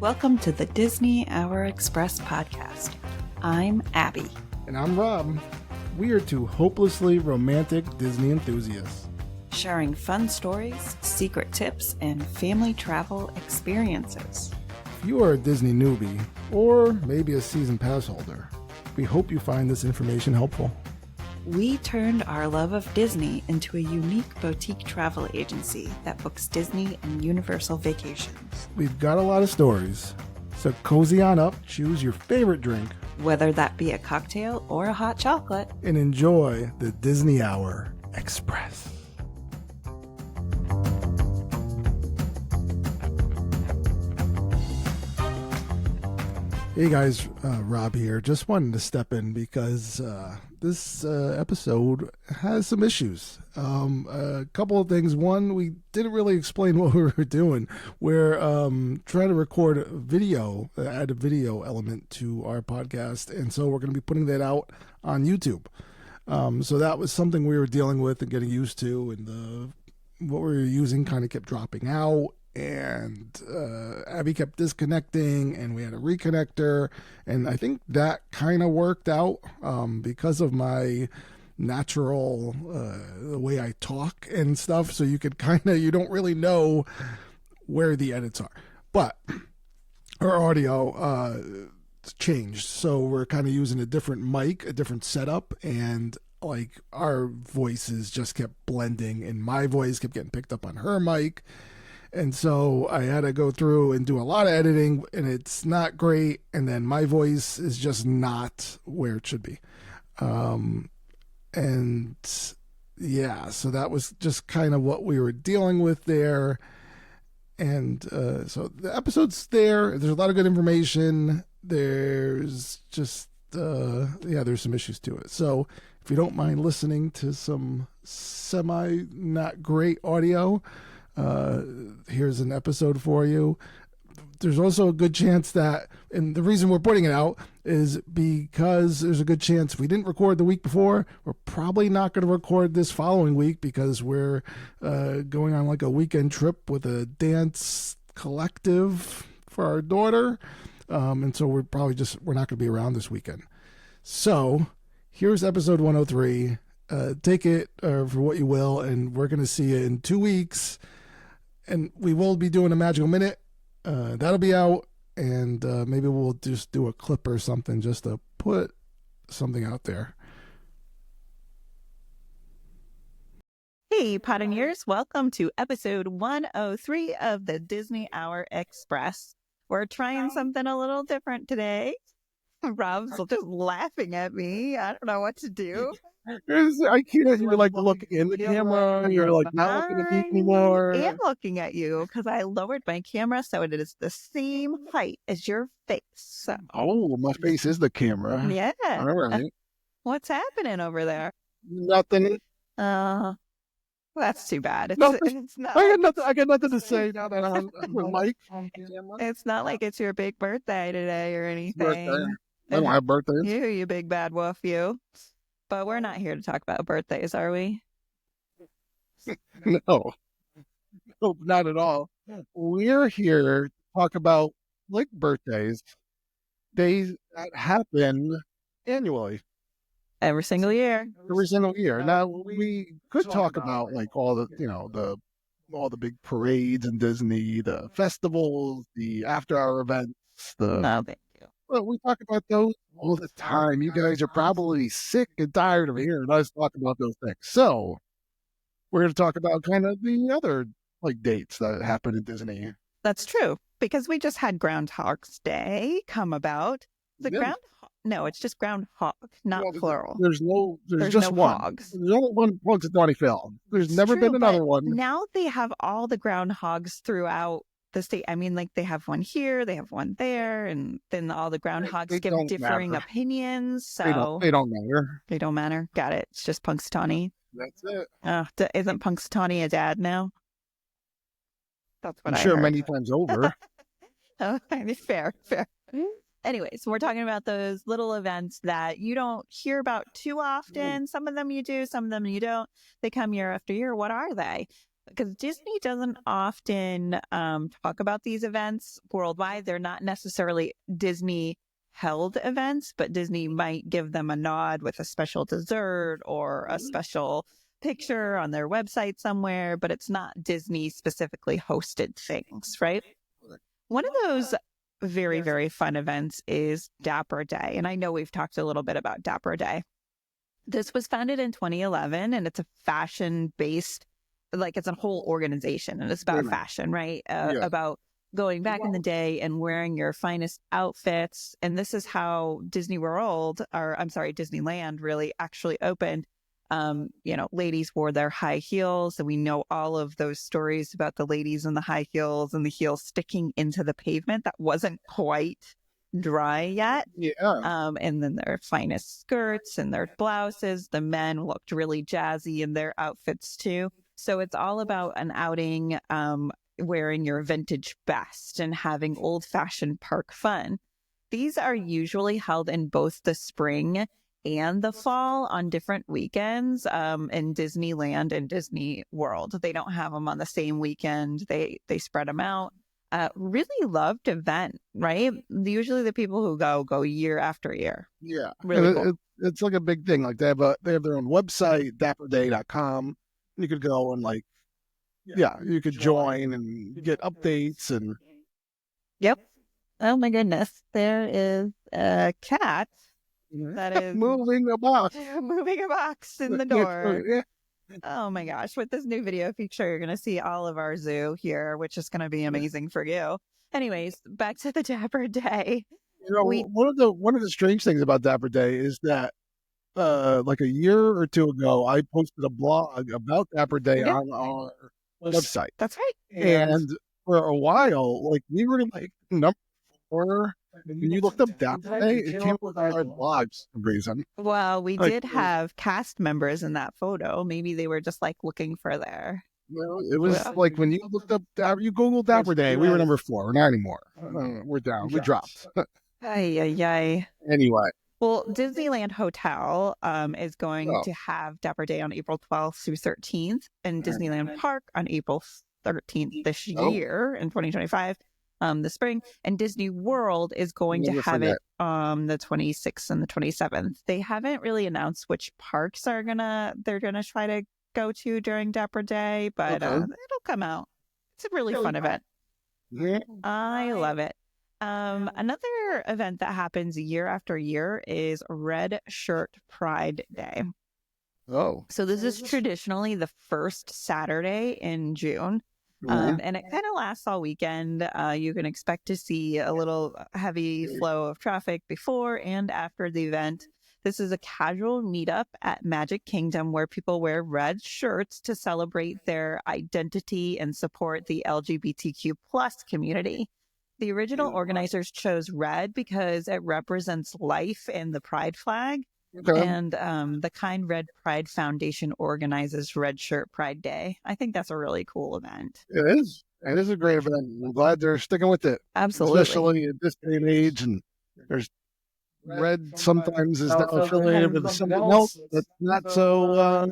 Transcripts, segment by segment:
Welcome to the Disney Hour Express podcast. I'm Abbie. And I'm Rob. We are two hopelessly romantic Disney enthusiasts, Sharing fun stories, secret tips, and family travel experiences. If you are a Disney newbie, or maybe a season pass holder, we hope you find this information helpful. We turned our love of Disney into a unique boutique travel agency that books Disney and Universal vacations. We've got a lot of stories, so cozy on up, choose your favorite drink, Whether that be a cocktail or a hot chocolate, and enjoy the Disney Hour Express. Hey guys, Rob here. Just wanted to step in because this episode has some issues. A couple of things. One, we didn't really explain what we were doing. We're trying to record a video, add a video element to our podcast, and so we're going to be putting that out on YouTube. So that was something we were dealing with and getting used to, and what we were using kind of kept dropping out. And Abbie kept disconnecting, and we had a reconnector, and I think that kind of worked out because of my natural the way I talk and stuff. So you don't really know where the edits are, but our audio changed, so we're kind of using a different mic, a different setup, and like our voices just kept blending, and my voice kept getting picked up on her mic. And so I had to go through and do a lot of editing, and it's not great. And then my voice is just not where it should be. And yeah, so that was just kind of what we were dealing with there. And so the episode's there. There's a lot of good information. There's just, there's some issues to it. So if you don't mind listening to some semi not great audio, here's an episode for you. There's also a good chance that, and the reason we're putting it out is because there's a good chance if we didn't record the week before, we're probably not going to record this following week because we're going on like a weekend trip with a dance collective for our daughter. And so we're not going to be around this weekend. So here's episode 103. Take it for what you will, and we're going to see you in 2 weeks. And we will be doing a Magical Minute. That'll be out. And maybe we'll just do a clip or something just to put something out there. Hey, Potteneers. Welcome to episode 103 of the Disney Hour Express. We're trying something a little different today. Rob's just laughing at me. I don't know what to do. I can't. You're like looking in the camera. You're like not looking at me anymore. I am looking at you because I lowered my camera so it is the same height as your face. So. Oh, my face is the camera. Yeah. All right. What's happening over there? Nothing. That's too bad. It's not. I got nothing to say now that I'm with Mike. It's not like it's your big birthday today or anything. Birthday. I don't have birthdays. You big bad wolf, you. But we're not here to talk about birthdays, are we? No, not at all. We're here to talk about like birthdays, days that happen annually. Every single year. Now we could talk about like all the big parades in Disney, the festivals, the after-hour events. No, thank you. Well, we talk about those all the time. You guys are probably sick and tired of hearing us talk about those things. So we're going to talk about kind of the other like dates that happen in Disney. That's true, because we just had Groundhog's Day come about. No, it's just groundhog, not plural. There's just no one. Hogs. There's only one Punxsutawney Phil. There's never been another one. Now they have all the groundhogs throughout the state. I mean, like they have one here, they have one there, and then all the groundhogs give differing opinions. So they don't matter. They don't matter. Got it. It's just Punxsutawney. That's it. Isn't Punxsutawney a dad now? That's what I'm I sure heard. many times over. Oh, fair. Anyways, we're talking about those little events that you don't hear about too often. Some of them you do, some of them you don't. They come year after year. What are they? because Disney doesn't often talk about these events worldwide. They're not necessarily Disney held events, but Disney might give them a nod with a special dessert or a special picture on their website somewhere, but it's not Disney specifically hosted things, right? One of those very, very fun events is Dapper Day. And I know we've talked a little bit about Dapper Day. This was founded in 2011, and it's a fashion-based, like it's a whole organization, and it's about fashion, right? About going back in the day and wearing your finest outfits. And this is how Disneyland really actually opened. Ladies wore their high heels, and we know all of those stories about the ladies in the high heels and the heels sticking into the pavement that wasn't quite dry yet. And then their finest skirts and their blouses. The men looked really jazzy in their outfits too. So it's all about an outing, wearing your vintage best and having old-fashioned park fun. These are usually held in both the spring and the fall on different weekends in Disneyland and Disney World. They don't have them on the same weekend. They spread them out. Really loved event, right? Usually the people who go year after year. Yeah. Really cool. It's like a big thing. Like they have their own website, dapperday.com. You could go and you could join and get updates and. Yep. Oh my goodness. There is a cat that is moving a box in the door. Yeah. Oh my gosh. With this new video feature, you're going to see all of our zoo here, which is going to be amazing for you. Anyways, back to the Dapper Day. One of the strange things about Dapper Day is that like a year or two ago, I posted a blog about Dapper Day on our website. That's right. And for a while, like we were like number 4. When you looked up Dapper Day, it came up with our blogs for some reason. Well, we did have cast members in that photo. Maybe they were just like looking for their. Well, it was like when you looked up, you Googled Dapper Day, we were number 4. We're not anymore. We're down. We dropped. Ay. Anyway. Well, Disneyland Hotel is going to have Dapper Day on April 12th through 13th, and Disneyland Park on April 13th this year in 2025, the spring. And Disney World is going to have it on the 26th and the 27th. They haven't really announced which parks they're gonna try to go to during Dapper Day, but it'll come out. It's a really fun event. Yeah. I love it. Another event that happens year after year is Red Shirt Pride Day. Oh. So this is traditionally the first Saturday in June. And it kind of lasts all weekend. You can expect to see a little heavy flow of traffic before and after the event. This is a casual meetup at Magic Kingdom where people wear red shirts to celebrate their identity and support the LGBTQ plus community. The original organizers chose red because it represents life in the pride flag. And the Kind Red Pride Foundation organizes Red Shirt Pride Day. I think that's a really cool event. It is. It is a great event. I'm glad they're sticking with it. Absolutely. Especially at this day and age. And there's red sometimes is affiliated with something else that's not so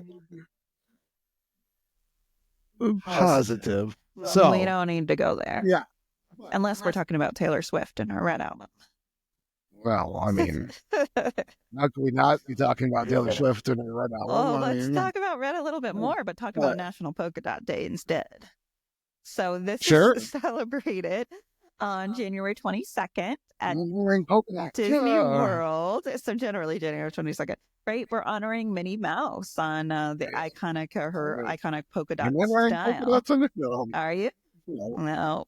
positive. So we don't need to go there. Yeah. Unless we're talking about Taylor Swift and her Red album. Well, I mean, how can we not be talking about Taylor Swift and her Red album? Oh, let's talk about Red a little bit more, but talk about National Polka Dot Day instead. So this is celebrated on January 22nd at Disney World. So generally January 22nd, right? We're honoring Minnie Mouse on her iconic polka dot style. Are you? No.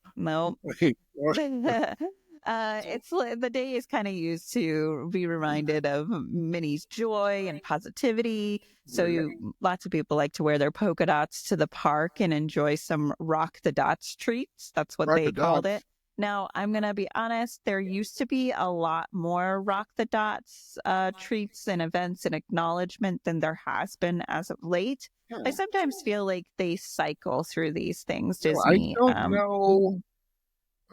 It's the day is kind of used to be reminded of Minnie's joy and positivity. So lots of people like to wear their polka dots to the park and enjoy some rock the dots treats. That's what they called it. Now, I'm going to be honest, there used to be a lot more rock the dots treats and events and acknowledgement than there has been as of late. I sometimes feel like they cycle through these things, Disney. I don't know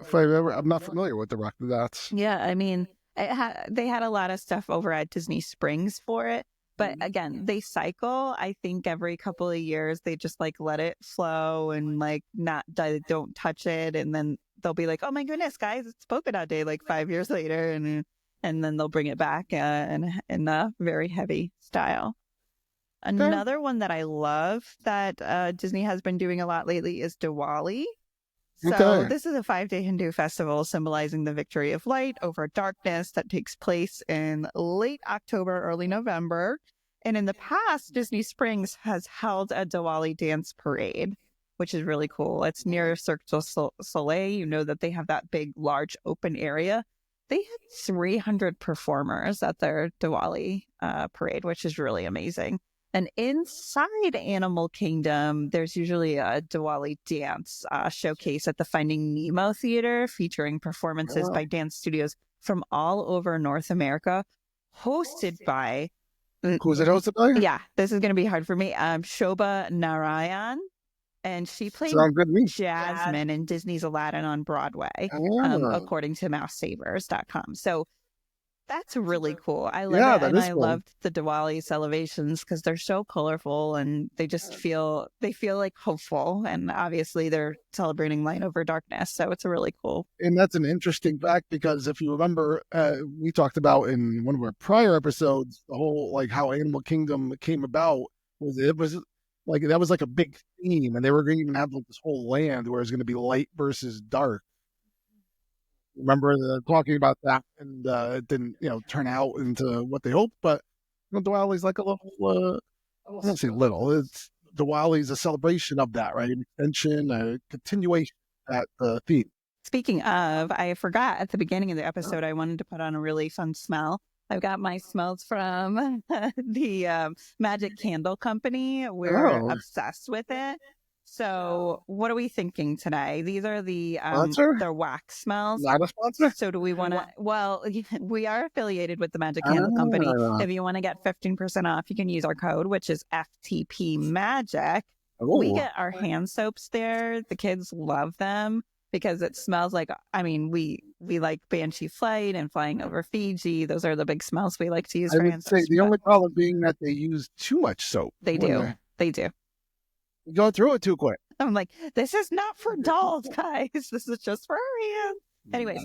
if I'm not familiar with the rock the dots. Yeah, I mean, they had a lot of stuff over at Disney Springs for it. But again, they cycle. I think every couple of years they just like let it flow and like don't touch it, and then they'll be like, "Oh my goodness, guys, it's Polka Dot Day!" Like 5 years later, and then they'll bring it back in a very heavy style. Another one that I love that Disney has been doing a lot lately is Diwali. So this is a 5-day Hindu festival symbolizing the victory of light over darkness that takes place in late October, early November. And in the past, Disney Springs has held a Diwali dance parade, which is really cool. It's near Cirque du Soleil. You know that they have that big, large open area. They had 300 performers at their Diwali parade, which is really amazing. And inside Animal Kingdom, there's usually a Diwali dance showcase at the Finding Nemo Theater featuring performances by dance studios from all over North America, hosted by... Who's it hosted by? Yeah, this is going to be hard for me. Shobha Narayan. And she played Jasmine in Disney's Aladdin on Broadway, according to MouseSavers.com. So that's really cool. I love it. And I loved the Diwali celebrations because they're so colorful and they just feel like hopeful. And obviously they're celebrating light over darkness. So it's really cool. And that's an interesting fact because if you remember, we talked about in one of our prior episodes, the whole like how Animal Kingdom came about. It was like that was like a big theme, and they were going to even have like this whole land where it's going to be light versus dark. Remember talking about that, and it didn't, turn out into what they hoped. But Diwali's like a little, I don't say little. It's Diwali's a celebration of that, right? An extension, a continuation of that theme. Speaking of, I forgot at the beginning of the episode, I wanted to put on a really fun smell. I've got my smells from the Magic Candle Company. We're obsessed with it. So what are we thinking today? These are the their wax smells. Not a sponsor? So do we want to? Well, we are affiliated with the Magic Candle Company. If you want to get 15% off, you can use our code, which is FTP Magic. We get our hand soaps there. The kids love them because it smells like, we like Banshee Flight and Flying Over Fiji. Those are the big smells we like to use for hand soaps. The only problem being that they use too much soap. They do. You go through it too quick. I'm like, this is not for dolls, guys. This is just for our hands. Anyways,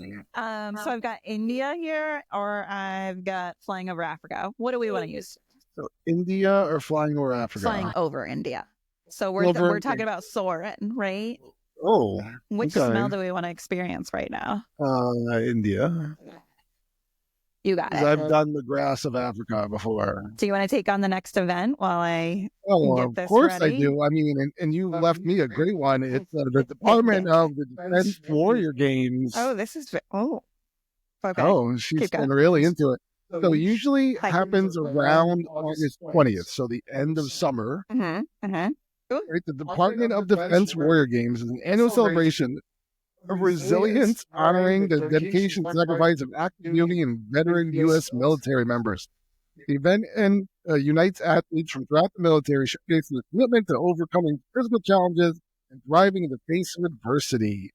so I've got India here, or I've got Flying Over Africa. What do we want to use? So India or Flying Over Africa? Flying over India. So we're talking about Soarin', right? Oh. Which smell do we want to experience right now? India. You got it. I've done the Gras of Africa before. Do you want to take on the next event while I get this of course ready? I do. I mean, and you left me a great one. It's the Department of the Defense Warrior Games. Oh, this is... Okay. Oh, she's been really into it. So it usually happens around August 20th, so the end of summer. Right? The Department of Defense Warrior Games is an annual celebration of resilience, honoring the dedication and sacrifice of active duty and veteran U.S. military members. The event unites athletes from throughout the military, showcasing the commitment to overcoming physical challenges and thriving in the face of adversity.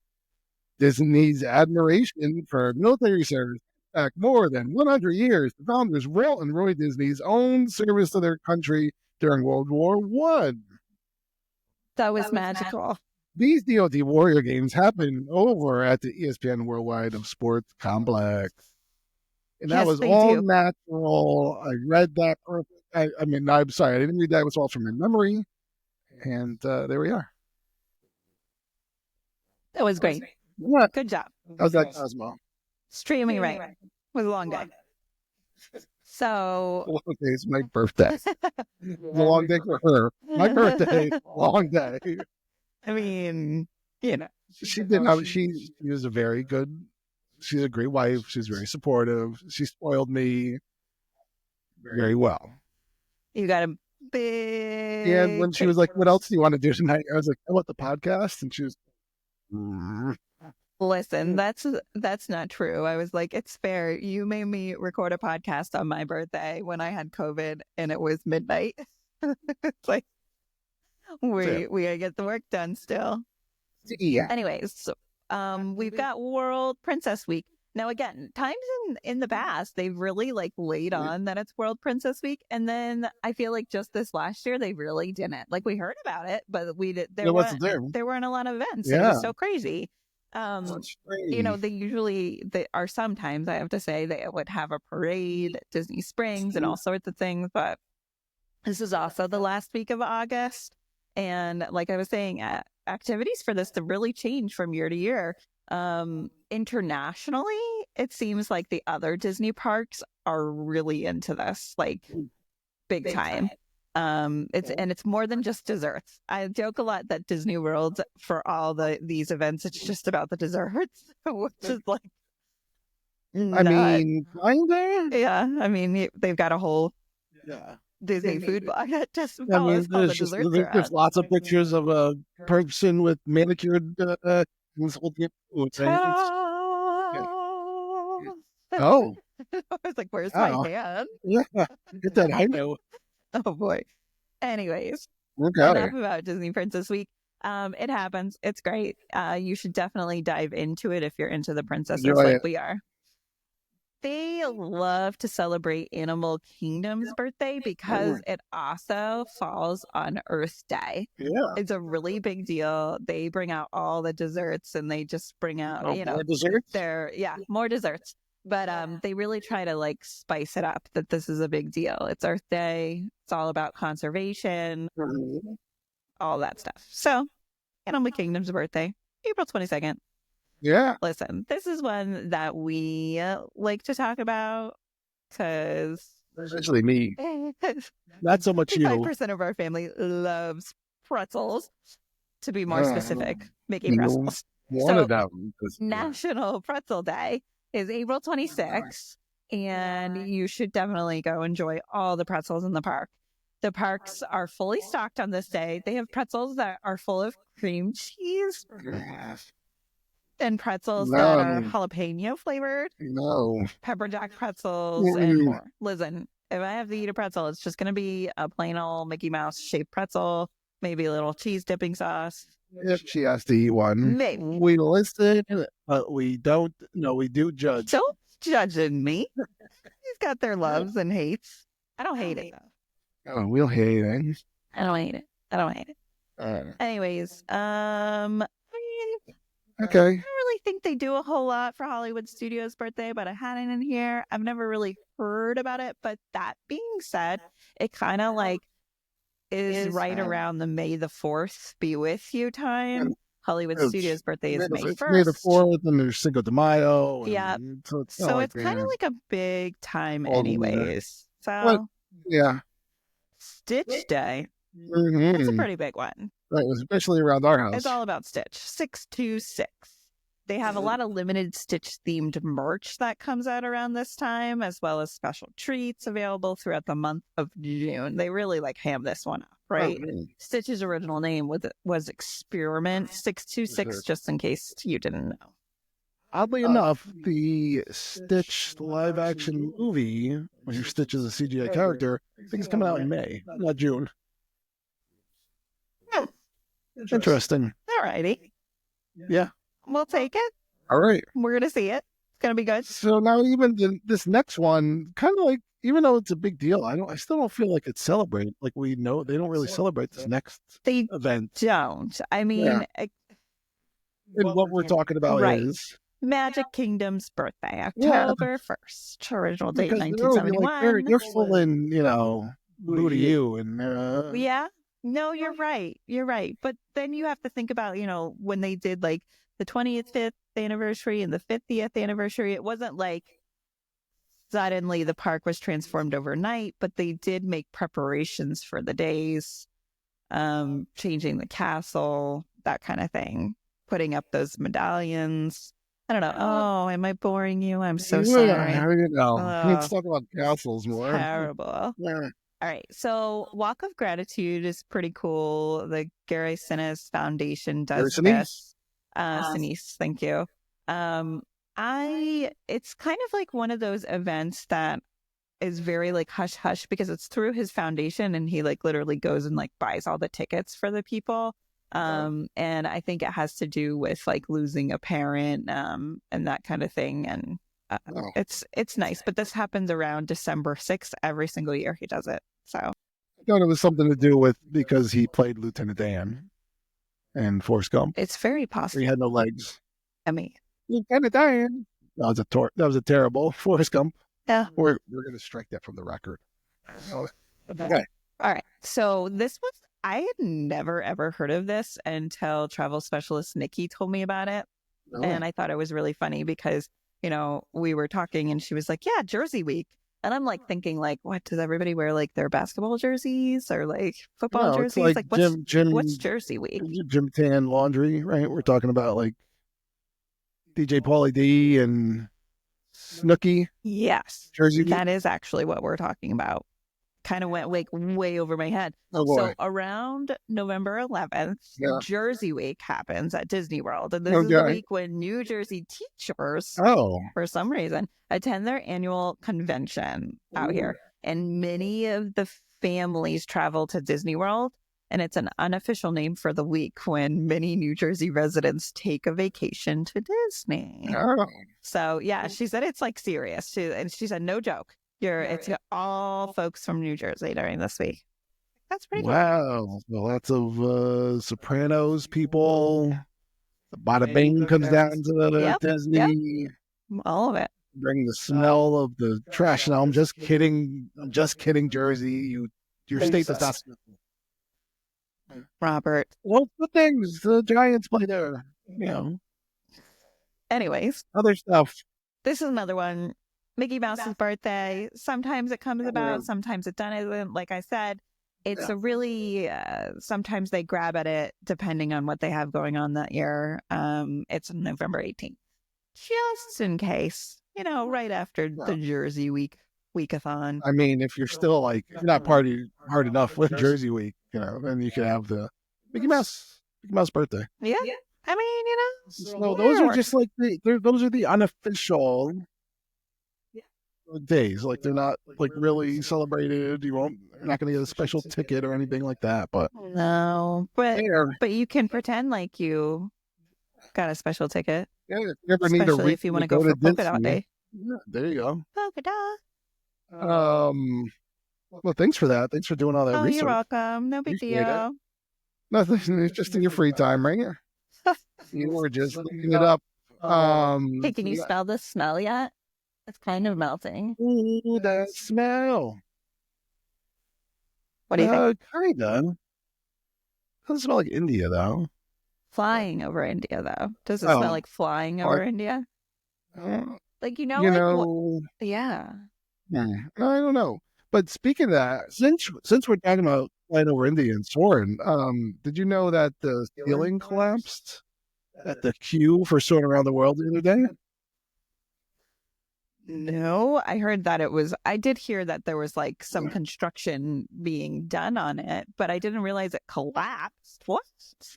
Disney's admiration for military service back more than 100 years. The founders, Walt and Roy Disney's own service to their country during World War I. That was magical. These DoD Warrior Games happen over at the ESPN Worldwide of Sports Complex. And that was all natural. I read that perfect. I'm sorry, I didn't read that. It was all from my memory. And there we are. That was great. Yeah. Good job. How's that, Cosmo? Streaming right. It was a long day. So... It's my birthday. It's a long day for her. My birthday, long day. I mean, She did. She was she's a great wife. She's very supportive. She spoiled me very well. You got a big... And when she was like, what else do you want to do tonight? I was like, I want the podcast. And she was... Listen, that's not true. I was like, it's fair. You made me record a podcast on my birthday when I had COVID and it was midnight. It's like, we gotta get the work done still. Yeah. Anyways, so, we've got World Princess Week. Now, again, times in the past, they've really like laid on that it's World Princess Week. And then I feel like just this last year, they really didn't. Like we heard about it, but there weren't a lot of events. Yeah. It was so crazy. They are sometimes, I have to say, they would have a parade, Disney Springs and all sorts of things. But this is also the last week of August. And like I was saying, activities for this to really change from year to year. Internationally, it seems like the other Disney parks are really into this, like big time. It's more than just desserts. I joke a lot that Disney World, for all these events, it's just about the desserts, which is like, I mean, kinda. Yeah, I mean, they've got a whole Disney food blog that just follows all the desserts. There's lots of pictures of a person with manicured Oh. I was like, where's my hand? Yeah, get that I know. Oh, boy. Anyways, okay. Enough about Disney Princess Week. It happens. It's great. You should definitely dive into it if you're into the princesses like we are. They love to celebrate Animal Kingdom's birthday because it also falls on Earth Day. Yeah. It's a really big deal. They bring out all the desserts and they just bring out, more desserts? More desserts. But they really try to like spice it up that this is a big deal. It's Earth Day. It's all about conservation, all that stuff. So Animal Kingdom's birthday, April 22nd. Yeah. Listen, this is one that we like to talk about because... Especially me. Not so much you. 5% of our family loves pretzels, to be more specific, Mickey pretzels. One of them. National Pretzel Day is April 26th, and you should definitely go enjoy all the pretzels in the park. The parks are fully stocked on this day. They have pretzels that are full of cream cheese. And pretzels that are jalapeno flavored. Pepper jack pretzels and more. Listen, if I have to eat a pretzel, it's just going to be a plain old Mickey Mouse shaped pretzel, maybe a little cheese dipping sauce. If she has to eat one. Maybe. We listen, but we don't. No, we do judge. Don't judging me. He's got their loves and hates. I don't hate it, though. Oh, we'll hate it. I don't hate it. Anyways, okay. I don't really think they do a whole lot for Hollywood Studios' birthday, but I had it in here. I've never really heard about it. But that being said, it kind of like is right around the May the 4th be with you time. Hollywood Studios' birthday is May 1st. May the 4th, and there's Cinco de Mayo. Yeah. So it's kind of like a big time anyways. So yeah. Stitch Day. It's a pretty big one. Right, especially around our house. It's all about Stitch. 626. They have a lot of limited Stitch-themed merch that comes out around this time, as well as special treats available throughout the month of June. They really like ham this one up, right? Oh, really? Stitch's original name was Experiment 626, just in case you didn't know. Oddly enough, the Stitch live-action movie, where Stitch is a CGI character, I think it's coming out in May, not June. Interesting. Alrighty. Yeah. We'll take it. All right. We're going to see it. It's going to be good. So now even this next one, kind of like, even though it's a big deal, I still don't feel like it's celebrated. Like we know they don't really celebrate this next event. Don't. I mean... and what we're talking about is... Magic Kingdom's birthday, October 1st. Original date, 1971. You're full in, boo to you. And, yeah. No, you're right. You're right. But then you have to think about, when they did like the 25th anniversary and the 50th anniversary, it wasn't like suddenly the park was transformed overnight, but they did make preparations for the days, changing the castle, that kind of thing, putting up those medallions. I don't know. Oh, am I boring you? I'm so sorry. Let's talk about castles more. Terrible. Yeah. All right, so Walk of Gratitude is pretty cool. The Gary Sinise Foundation does this. Sinise, thank you. It's kind of like one of those events that is very like hush hush because it's through his foundation and he like literally goes and like buys all the tickets for the people. And I think it has to do with like losing a parent and that kind of thing. And It's nice, but this happens around December 6th every single year he does it. So I thought it was something to do with because he played Lieutenant Dan and Forrest Gump. It's very possible. He had no legs. I mean, Lieutenant Dan. That was a terrible Forrest Gump. Yeah. We're going to strike that from the record. Okay. All right. So I had never, ever heard of this until travel specialist Nikki told me about it. Oh. And I thought it was really funny because, we were talking and she was like, yeah, Jersey Week. And I'm like thinking like, what, does everybody wear like their basketball jerseys or like football jerseys? Like what's Jersey Week? Jim Tan laundry, right? We're talking about like DJ Pauly D and Snooki. Yes. Jersey Week. That is actually what we're talking about. Kind of went like way over my head. So around November 11th, Jersey Week happens at Disney World. And this is the week when New Jersey teachers, for some reason, attend their annual convention out here. And many of the families travel to Disney World. And it's an unofficial name for the week when many New Jersey residents take a vacation to Disney. Oh. So, yeah, she said it's like serious. She said, no joke. It's all folks from New Jersey during this week. That's pretty cool. Wow. Well, lots of Sopranos people. The Bada Bing comes down to Disney. Yep. All of it. Bring the smell of the trash. No, I'm just kidding. Jersey. Your state does not. Robert. Well, the things. The Giants play there. Anyways. Other stuff. This is another one. Mickey Mouse's birthday. Sometimes it comes about, sometimes it doesn't. Like I said, it's a really, sometimes they grab at it depending on what they have going on that year. It's November 18th. Just in case, right after the Jersey weekathon. I mean, if you're still like, you're not party hard enough with Jersey Week, then you could have the Mickey Mouse birthday. Yeah. I mean, So those are just like, those are the unofficial days. Like they're not like really celebrated. You're not going to get a special ticket or anything like that. But no, but you can pretend like you got a special ticket. Yeah, if you ever need especially if you want to go for Polka Dot Day. Yeah, there you go. Polka Dot. Well, thanks for that. Thanks for doing all that research. You're welcome. No big deal. Nothing. It's just in your free time, right? You were just looking it up. Hey, can you smell the smell yet? It's kind of melting. Ooh, that smell. What do you think? Kinda. Doesn't smell like India, though. Flying over India, though. Does it smell like flying over India? Like, yeah. I don't know. But speaking of that, since we're talking about flying over India and soaring, did you know that the ceiling collapsed at the queue for soaring around the world the other day? No, I heard that I did hear that there was like some construction being done on it, but I didn't realize it collapsed. What?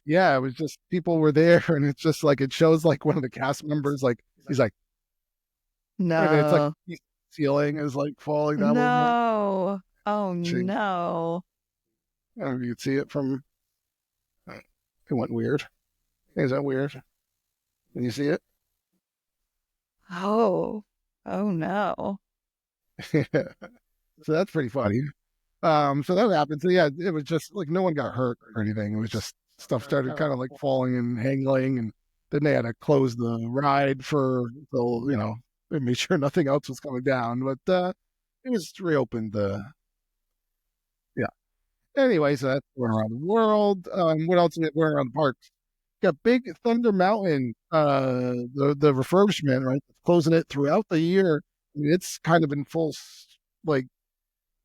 Yeah, it was just people were there and it's just like, it shows like one of the cast members, like, he's like, no. And it's like the ceiling is like falling down. No. Oh, no. I don't know if you could see it from, it went weird. Is that weird? Can you see it? Oh, no. So that's pretty funny. So that happened. So yeah, it was just like no one got hurt or anything. It was just stuff started kind of like falling and hanging, and then they had to close the ride until, they made sure nothing else was coming down. But it was reopened. Anyway, so that's going around the world. What else is it going around the parks? Got Big Thunder Mountain, the refurbishment, right? Closing it throughout the year. I mean, it's kind of in full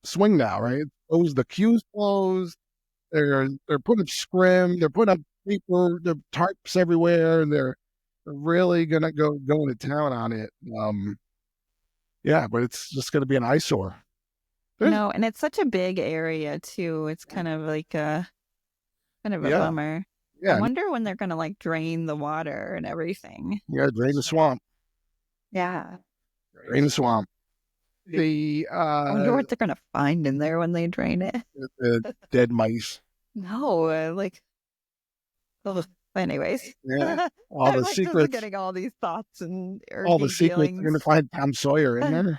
swing now, right? The queues closed. They're putting up scrim. They're putting up paper. The tarps everywhere, and they're really gonna go to town on it. But it's just gonna be an eyesore. No, and it's such a big area too. It's kind of like a bummer. Yeah. I wonder when they're gonna like drain the water and everything. Yeah, drain the swamp. Yeah. Drain the swamp. I wonder what they're gonna find in there when they drain it. The dead mice. No, Anyways, Yeah, all the like secrets, just getting all these thoughts and all the secrets. You're gonna find Tom Sawyer in there.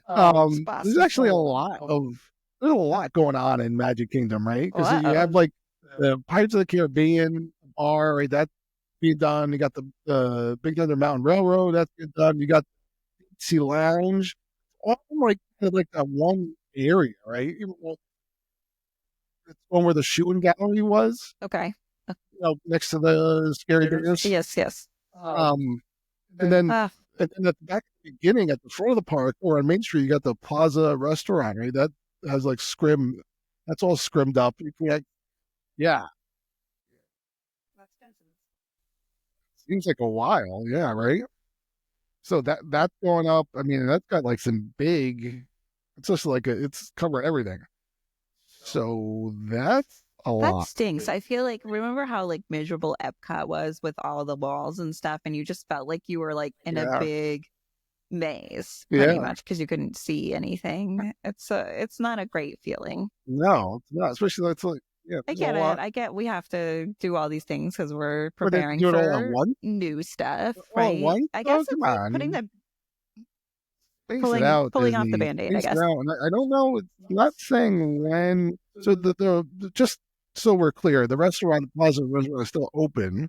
There's actually there's a lot going on in Magic Kingdom, right? Because you have like the Pirates of the Caribbean bar, right? That's being done. You got the Big Thunder Mountain Railroad, that's being done. You got Sea Lounge, all like that one area, right? It's one where the shooting gallery was. Okay. Next to the Scary Bears. Yes. And then at the back at the beginning, at the front of the park or on Main Street, you got the Plaza restaurant, right? That has like scrim. That's all scrimmed up. Yeah. Seems like a while. Yeah, right? So that's going up. I mean, that's got like some big, it's just like it's covered everything. So that's a lot. That stinks. I feel like, remember how like miserable Epcot was with all the walls and stuff, and you just felt like you were like in a big maze pretty much because you couldn't see anything. It's not a great feeling. No, it's not. Especially it's like I get it. I get we have to do all these things because we're preparing for new stuff, right? I guess it's like putting the pulling off the Band-Aid, I guess. I don't know. It's not saying when. So the just so we're clear, the restaurant, the Plaza restaurant is still open.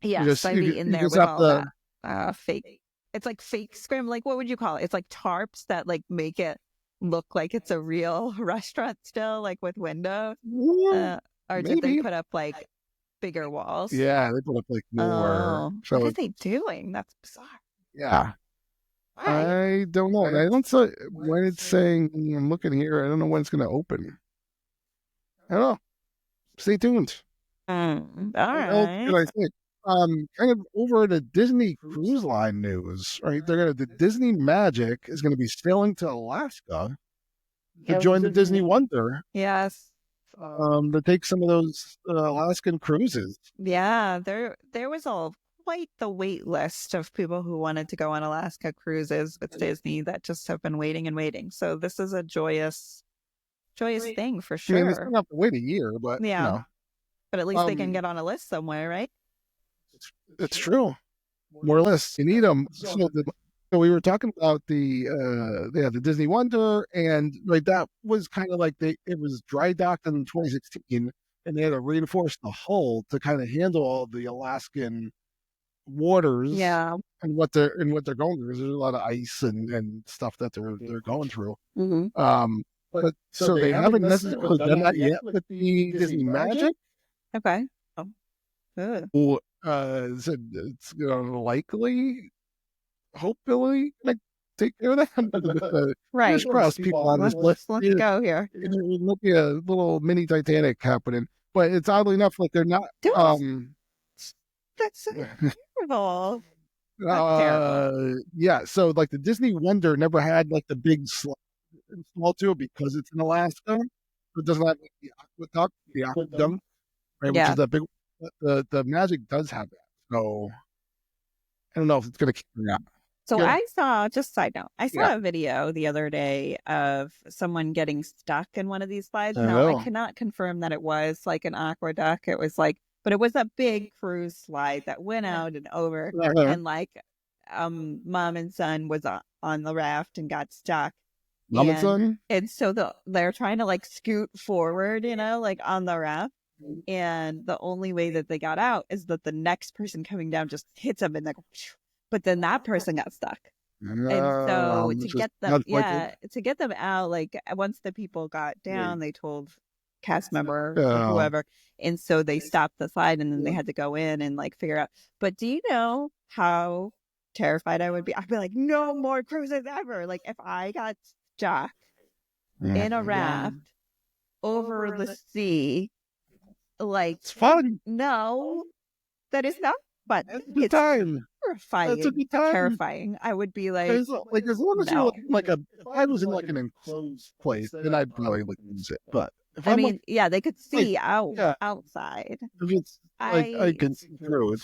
Yes, I'd be in there with all that fake. It's like fake scrim. Like, what would you call it? It's like tarps that like make it look like it's a real restaurant still, like with windows. Or did they put up like bigger walls? Yeah, they put up like more. So what are they doing? That's bizarre. Yeah. I don't know. I don't say when it's saying, I'm looking here, I don't know when it's going to open. I don't know. Stay tuned. All right. I think? Kind of over the Disney Cruise Line news, right? The Disney Magic is going to be sailing to Alaska to join the Disney Wonder. Yes. To take some of those Alaskan cruises. Yeah, there was quite the wait list of people who wanted to go on Alaska cruises with Disney that just have been waiting and waiting. So this is a joyous thing for sure. I mean, it's going to have to wait a year, but but at least they can get on a list somewhere, right? It's true. More lists. You need them. So we were talking about the Disney Wonder, and right, that was kind of like it was dry docked in 2016, and they had to reinforce the hull to kind of handle all the Alaskan waters, and what they're going through. There's a lot of ice and stuff that they're going through. Mm-hmm. But so they haven't necessarily done that yet with the Disney Magic. Okay. Oh, good. It's likely, hopefully, take care of that. Right. Just cross people on this list. Let's go here. It might be a little mini Titanic happening, but it's oddly enough like they're not. That's terrible. Yeah. So like the Disney Wonder never had like the big slide installed to it because it's in Alaska. It doesn't have like, the aqueduct, right? Which is that big. The Magic does have that. So I don't know if it's going to keep me out. So I saw, just side note, I saw a video the other day of someone getting stuck in one of these slides. Now, I cannot confirm that it was like an aqueduct. It was like, but it was a big cruise slide that went out and over, and like, mom and son was on the raft and got stuck. Mom and son? And so they're trying to like scoot forward, like on the raft. And the only way that they got out is that the next person coming down just hits them and but then that person got stuck. And so to get them out, like once the people got down, they told cast member or whoever, and so they stopped the slide and then they had to go in and like figure out. But do you know how terrified I would be? I'd be like, no more cruises ever. Like if I got stuck in a raft over the sea. Like it's fun. No, that is not fun. It's terrifying. That's a good time. Terrifying. I would be like as long as you're like if I was in like an enclosed place, then I'd probably lose it. But if I mean, they could see outside. If it's I can see through it.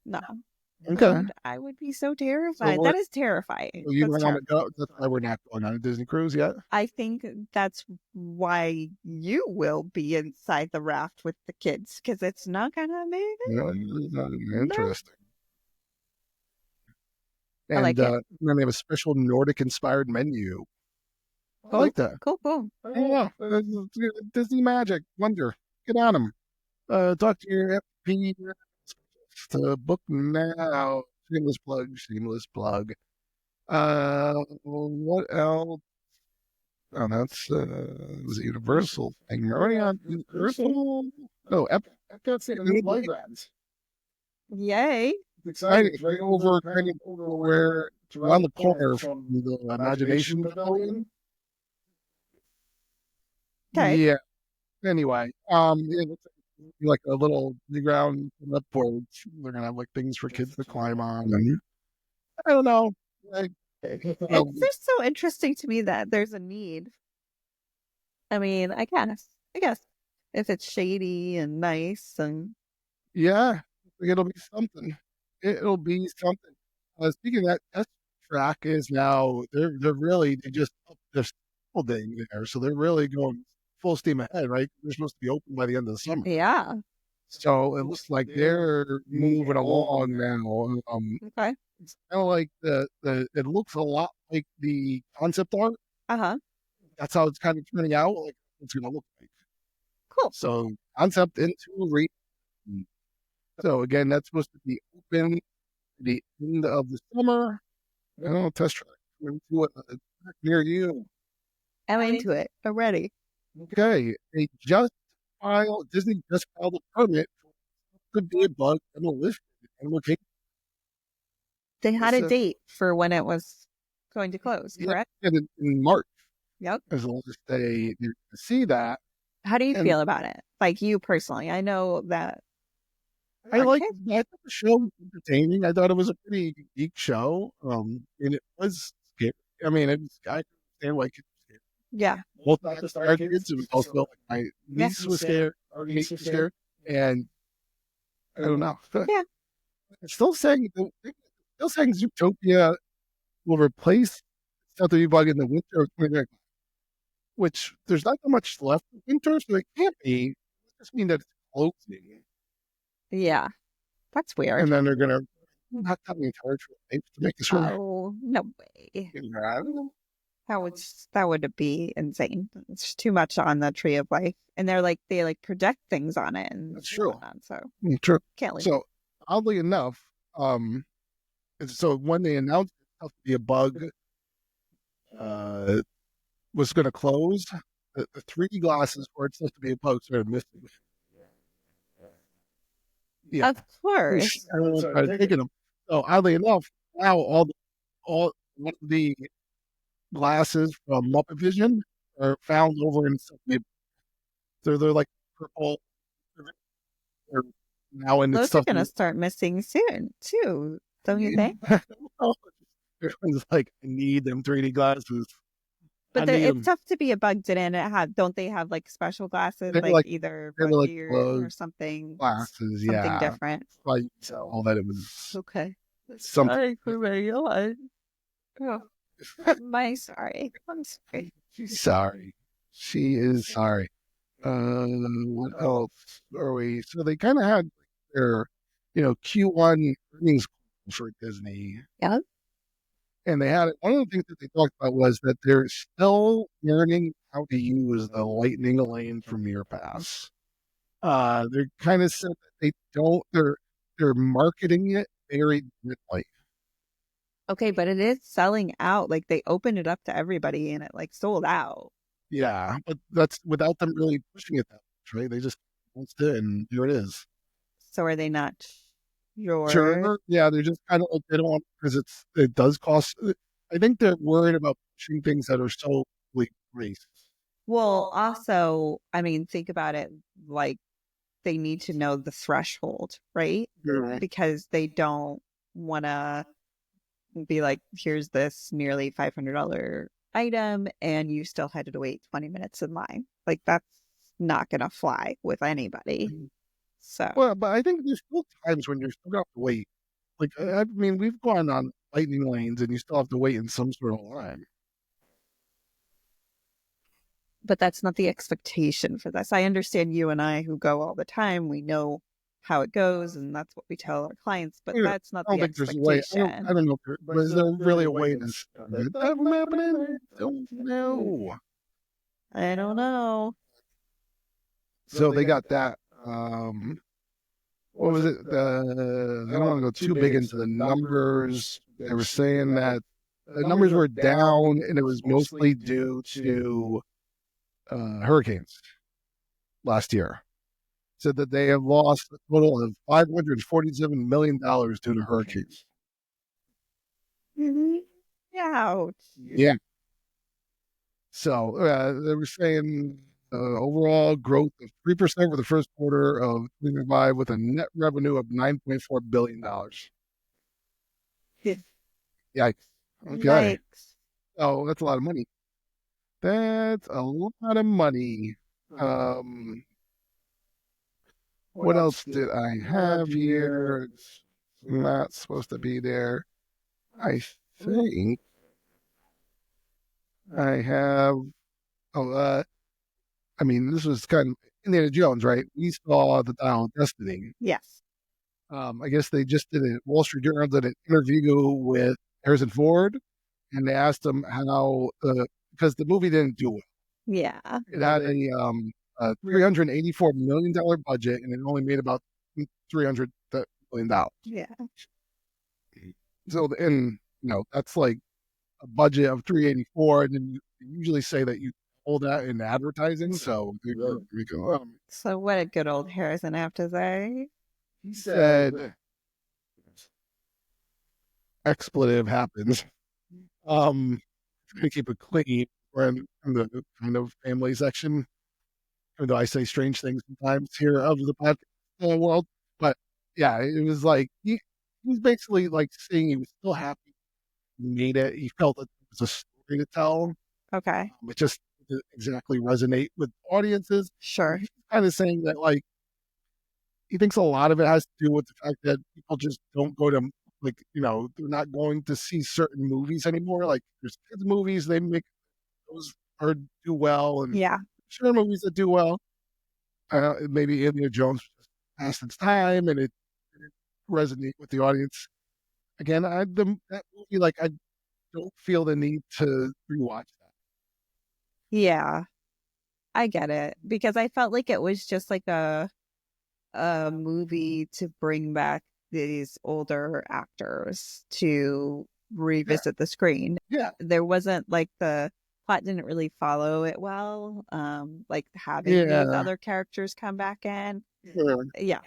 No, Okay. I would be so terrified. So that is terrifying. So you don't want to go? That's why we're not going on a Disney cruise yet? I think that's why you will be inside the raft with the kids, because it's not going to be interesting. No. And I like it. Then they have a special Nordic-inspired menu. I like that. Cool. Yeah, Disney magic, wonder. Get on them. Talk to your FP to book now. Shameless plug. What else? Oh, that's was a Universal thing. We're already on Universal. Oh, Epcot's in new playgrounds. Yay! It's exciting. It's right over kind of where around the corner from the Imagination Pavilion. Okay. Yeah. Anyway, it's like a little playground up boards. They're gonna have like things for kids to climb on, and I don't know. It's just so interesting to me that there's a need. I mean, I guess if it's shady and nice and yeah, it'll be something. It'll be something. Speaking of that, test track is now they just upped this whole thing there, so they're really going full steam ahead, right? They're supposed to be open by the end of the summer. Yeah. So it looks like they're moving along now. Okay. It's kind of like it looks a lot like the concept art. That's how it's kind of turning out. Like it's going to look like. Cool. So concept into So again, that's supposed to be open at the end of the summer. I don't know, test track. Into it near you. I'm into it. I'm ready. Okay. Disney just filed a permit for could be a bug and a list. They had a date for when it was going to close, correct? In March. Yep. As long as they see that. How do you feel about it? Like you personally? I know that. I thought the show was entertaining. I thought it was a pretty unique show. And it was scary. I mean, I understand why kids were scared. Yeah. Both not just our kids, it was also like my niece was scared, our niece was scared, and I don't know. Yeah. Still saying Zootopia will replace Stuff Bug in the winter, which there's not that much left in winter, so it can't be. It just mean that it's closing. Yeah, that's weird. And then they're gonna not having a charge for life to make this work. Oh no way! That would be insane. It's too much on the Tree of Life, and they project things on it, and that's true. So true. Can't leave. So oddly enough, so when they announced it to be a bug, was going to close, the 3D glasses where it's supposed to be a bug started missing. Yeah, of course. So oddly enough, now all the glasses from Muppet Vision are found over in something. They're like purple. They're now in those are going to start missing soon too, don't you think? Everyone's like, I need them 3D glasses. But it's tough to be a bug today, and don't they have like special glasses, like either bug ear or something? Glasses, something different. Like all that it was. Okay. Something. Sorry for my oh. I'm sorry. She's sorry. She is sorry. What else are we? So they kind of had their, Q1 earnings for Disney. Yeah. And they had one of the things that they talked about was that they're still learning how to use the Lightning Lane Premier Pass. They're kind of said that they don't. They're marketing it very differently. Okay, but it is selling out. Like they opened it up to everybody, and it sold out. Yeah, but that's without them really pushing it that much, right? They just announced it, and here it is. So are they not? Sure. Yeah, they're just kind of like they don't want because it does cost. I think they're worried about pushing things that are so racist. Well, also, I mean, think about it. Like they need to know the threshold, right? Mm-hmm. Because they don't want to be like, here's this nearly $500 item, and you still had to wait 20 minutes in line. Like that's not gonna fly with anybody. So well, but I think there's still times when you're still gonna have to wait. Like, I mean, we've gone on lightning lanes and you still have to wait in some sort of line. But that's not the expectation for this. I understand you and I who go all the time, we know how it goes and that's what we tell our clients, but that's not the expectation. I don't know. But is there really a way to stop that from happening? I don't know. I don't know. So they got that. What was it? I don't want to go too big into the numbers. They were saying that the numbers were down, and it was mostly due to hurricanes last year. Said that they have lost a total of $547 million due to hurricanes. Mm-hmm. Ouch. Yeah. So they were saying overall growth of 3% for the first quarter of 2025 with a net revenue of $9.4 billion. Yeah. Yikes. Okay. Yikes. Oh, that's a lot of money. That's a lot of money. What else did I have here? It's not supposed to be there. I think I have. I mean, this was kind of Indiana Jones, right? We saw the Dial of Destiny. Yes. I guess they just did it. Wall Street Journal did an interview with Harrison Ford, and they asked him how because the movie didn't do well. Yeah. It had a $384 million budget, and it only made about $300 million. Yeah. So, and that's like a budget of 384, and then you usually say that you hold that in advertising. So, so what did good old Harrison have to say? He said, expletive happens. To keep it clean. We're in the kind of family section, even though I say strange things sometimes here of the podcast world. But yeah, it was like he was basically like saying he was still happy he made it. He felt that there was a story to tell. Okay. It just didn't exactly resonate with audiences. Sure. He's kind of saying that like he thinks a lot of it has to do with the fact that people just don't go to they're not going to see certain movies anymore. Like there's kids movies, they make those or do well, and certain movies that do well. Maybe Indiana Jones passed its time, and it didn't resonate with the audience. Again, that movie, like I don't feel the need to rewatch that. Yeah, I get it because I felt like it was just like a movie to bring back these older actors to revisit the screen. Yeah, there wasn't like the plot didn't really follow it well. Like having those other characters come back in. Sure. Yeah.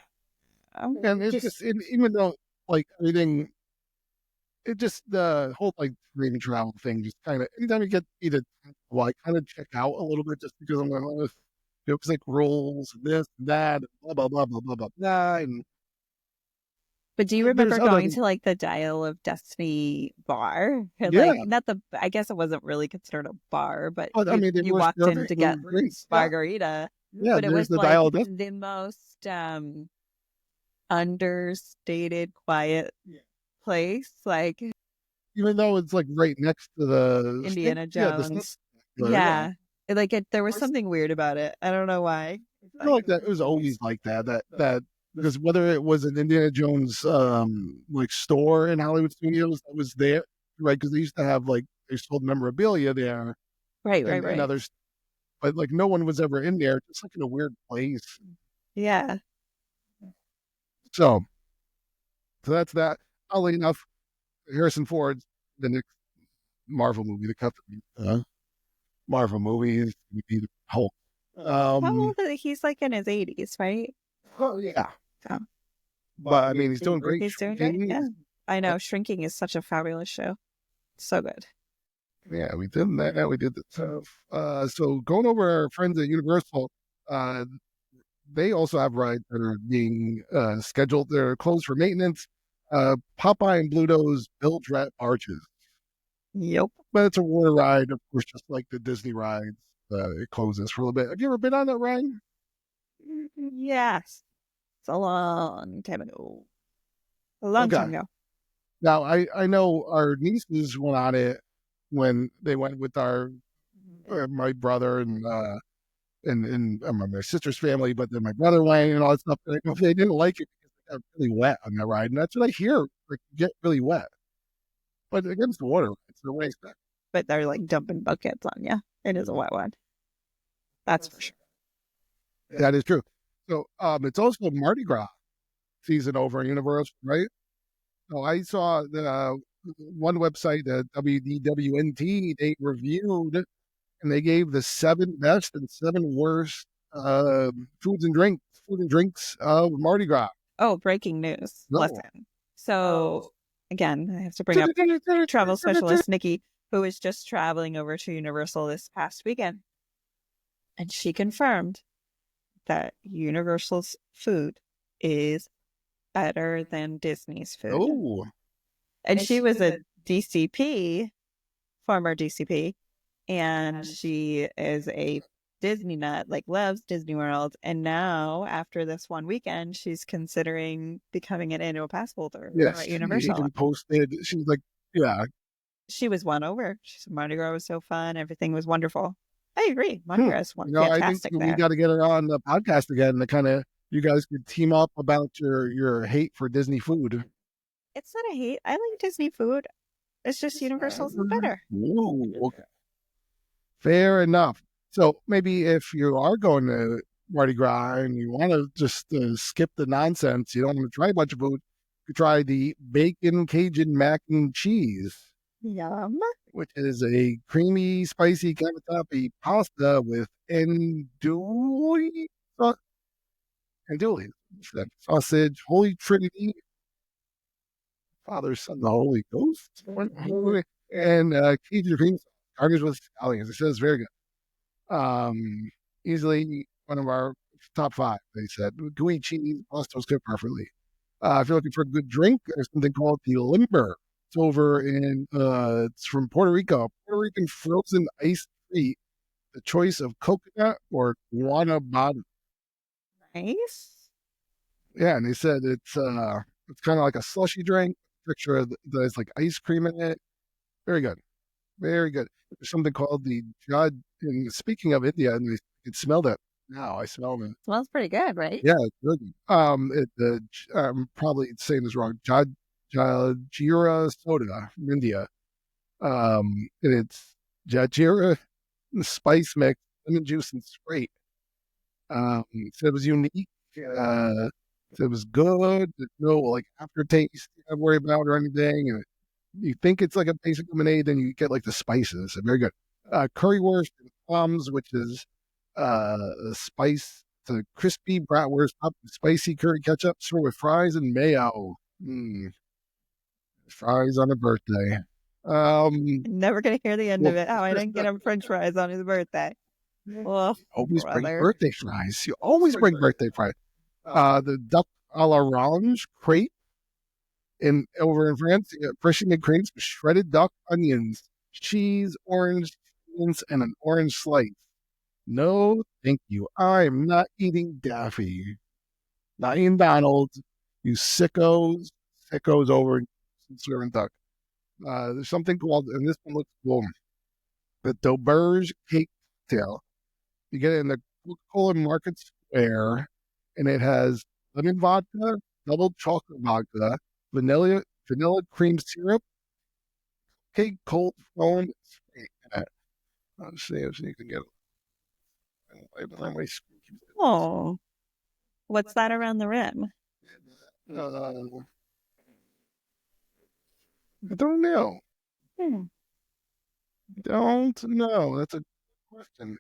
And it's just even though like everything, it just the whole like dream travel thing just kind of anytime you get either I kind of check out a little bit just because I'm like it was like rules and this and that and blah blah blah blah blah blah blah. And but do you remember going to like the Dial of Destiny bar? Like not I guess it wasn't really considered a bar, but I mean, you walked in to get margarita. Yeah, but it was the like Dial of Destiny. The most understated, quiet place. Like even though it's like right next to the Indiana Jones. Yeah. Like there was something weird about it. I don't know why. I feel like that it was always like that because whether it was an Indiana Jones like store in Hollywood Studios that was there, right? Because they used to have like they sold memorabilia there, right, and others, but like no one was ever in there, just like in a weird place. Yeah. So that's that. Oddly enough, Harrison Ford, the next Marvel movie, the Marvel movie is going to be the Hulk. How old is he? He's like in his 80s, right? Oh yeah. Oh. But I mean, he's doing great. He's doing great. Yeah, I know. Shrinking is such a fabulous show. So good. Yeah, we did that. We did the stuff. So going over our friends at Universal, they also have rides that are being scheduled. They're closed for maintenance. Popeye and Bluto's Bilge Rat Arches. Yep. But it's a water ride, of course, just like the Disney rides. It closes for a little bit. Have you ever been on that ride? Yes. It's a long time ago. A long time ago. Now, I know our nieces went on it when they went with my brother and my sister's family, but then my brother went and all that stuff. They didn't like it because they got really wet on that ride, and that's what I hear. Like, you get really wet, but against the water, it's the way. But they're like dumping buckets on you. It is a wet one. That's for sure. That is true. So it's also Mardi Gras season over in Universal, right? So I saw the one website, the WDWNT, they reviewed and they gave the 7 best and 7 worst food and drinks of Mardi Gras. Oh, breaking news. No. Listen. So again, I have to bring up travel specialist Nikki, who was just traveling over to Universal this past weekend. And she confirmed that Universal's food is better than Disney's food. Oh. And she was a DCP, former DCP, and she is a Disney nut, like loves Disney World. And now, after this one weekend, she's considering becoming an annual pass holder at Universal. She posted, she was like, yeah. She was won over. She said Mardi Gras was so fun. Everything was wonderful. I agree. Mardi Gras was fantastic. I think we got to get her on the podcast again to kind of, you guys could team up about your hate for Disney food. It's not a hate. I like Disney food. It's just Universal's better. Ooh, okay. Fair enough. So maybe if you are going to Mardi Gras and you want to just skip the nonsense, you don't want to try a bunch of food, you could try the bacon Cajun mac and cheese. Yum. Which is a creamy, spicy cavatappi pasta with andouille sausage, Holy Trinity, Father, Son, the Holy Ghost, and Cajun cream sauce, garnished with scallions. It says very good. Easily one of our top 5. They said gooey cheese, pasta was cooked perfectly. If you're looking for a good drink, there's something called the Limber. It's over in, it's from Puerto Rico. Puerto Rican frozen iced treat, the choice of coconut or guanabana. Nice. Yeah, and they said it's kind of like a slushy drink. Picture there's like ice cream in it. Very good. Very good. There's something called the Jad. And speaking of India, and you can smell that now. I smell it. Smells pretty good, right? Yeah, it's good. I'm probably saying this wrong. Jajira soda from India. And it's Jajira spice mix, lemon juice, and Sprite. So it was unique. So it was good. There's no like aftertaste you have to worry about or anything. And you think it's like a basic lemonade, then you get like the spices. So very good. Currywurst and plums, which is spice, the crispy bratwurst topped with spicy curry ketchup, served with fries and mayo. Fries on a birthday. Never gonna hear the end of it. Oh, I didn't get him French fries on his birthday. Well, always bring birthday fries. You always bring birthday fries. The duck à l'orange crepe over in France, freshly made crepes with shredded duck, onions, cheese, orange, and an orange slice. No, thank you. I'm not eating Daffy. Not eating Donald's. You sickos over in serving duck. There's something called, and this one looks cool, the Dauberge cake cocktail. You get it in the Coca-Cola Market Square, and it has lemon vodka, double chocolate vodka, vanilla cream syrup, cake cold foam. Let's see if you can get it. Oh, what's that around the rim? I don't know. Don't know. That's a question.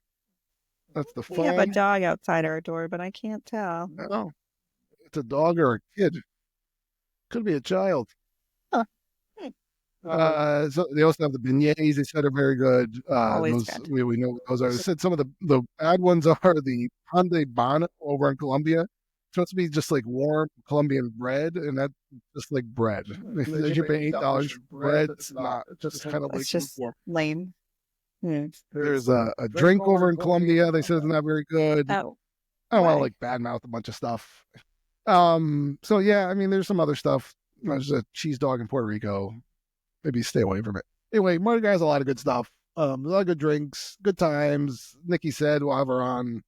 That's the phone. We have a dog outside our door, but I can't tell. No. It's a dog or a kid. Could be a child. Huh. So they also have the beignets. They said are very good. Always those, we know what those are. They said some of the bad ones are the pan de bana over in Colombia. It's supposed to be just like warm Colombian bread, and that's just like bread. They should pay $8 for bread. It's not just kind of like just lame. There's a drink over in Colombia. They said it's not very good. Oh, I don't want to like badmouth a bunch of stuff. So yeah, I mean, there's some other stuff there's a cheese dog in Puerto Rico. Maybe stay away from it. Anyway, Mardi Gras has a lot of good stuff. A lot of good drinks, good times. Nikki said we'll have her on.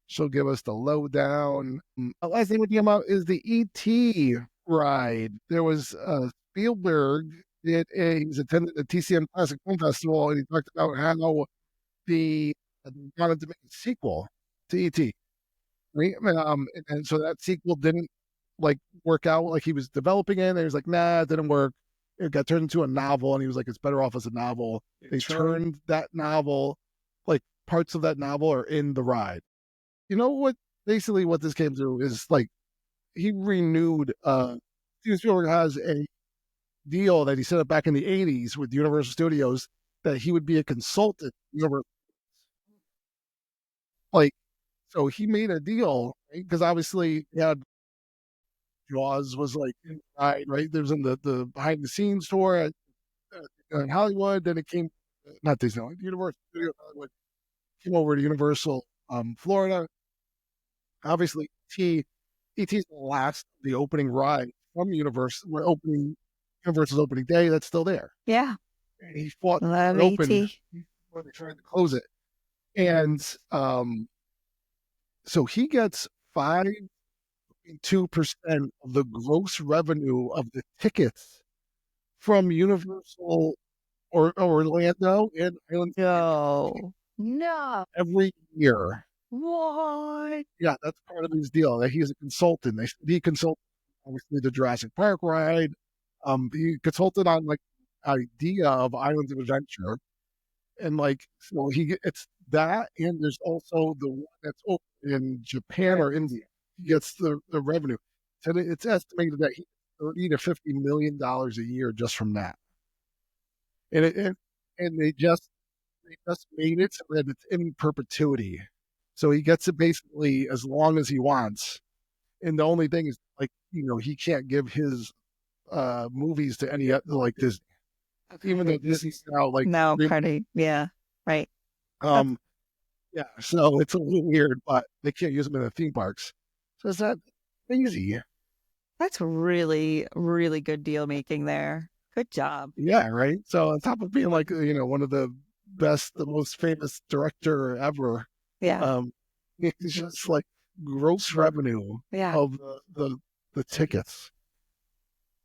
She'll give us the lowdown. Last thing we came out is the E.T. ride. There was Spielberg. He's attended the TCM Classic Film Festival, and he talked about how they wanted to make a sequel to E.T. Right? And so that sequel didn't work out like he was developing it. And he was like, nah, it didn't work. It got turned into a novel, and he was like, it's better off as a novel. They turned that novel, parts of that novel are in the ride. You know what? Basically, what this came to is he renewed. Steven Spielberg has a deal that he set up back in the 80s with Universal Studios that he would be a consultant. So he made a deal, because obviously he had Jaws was in the ride, right? There was in the behind the scenes tour in Hollywood. Then it came, not Disneyland, Universal Studios Hollywood, came over to Universal Florida. Obviously, E.T. is the last, the opening ride from Universal. We're opening Universal's opening day. That's still there. Yeah. And he fought to Love open E.T. before they tried to close it. And so he gets 5.2% of the gross revenue of the tickets from Universal or Orlando and Island. No. Every year. What? Yeah, that's part of his deal. That he's a consultant. He consulted, obviously, the Jurassic Park ride. He consulted on idea of Islands of Adventure, and so it's that, and there's also the one that's open in Japan or India. He gets the revenue. So it's estimated that he $30 to $50 million a year just from that. And they just made it so that it's in perpetuity. So he gets it basically as long as he wants. And the only thing is, he can't give his movies to any Disney. Okay. Even though Disney's now party. Yeah. Right. Yeah. So it's a little weird, but they can't use them in the theme parks. So is that crazy? That's really, really good deal making there. Good job. Yeah. Right. So on top of being one of the best, the most famous director ever. Yeah. It's just gross revenue of the tickets.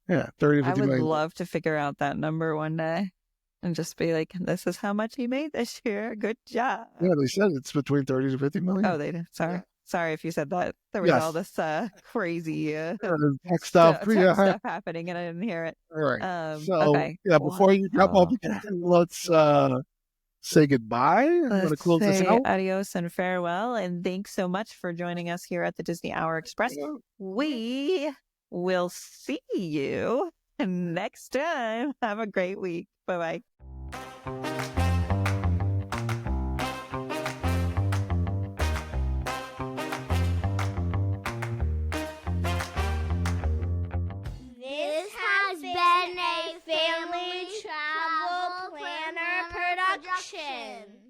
Yeah, 30 to 50 million. I would love to figure out that number one day and just be like, this is how much he made this year. Good job. Yeah, they said it's between 30 to 50 million. Oh, they did. Sorry. Yeah. Sorry if you said that. There was all this crazy tech stuff happening and I didn't hear it. All right. Before you jump off again, let's say goodbye. I'm going to close this out. Adios and farewell. And thanks so much for joining us here at the Disney Hour Express. We will see you next time. Have a great week. Bye-bye. This has been a Family Travel Planner production.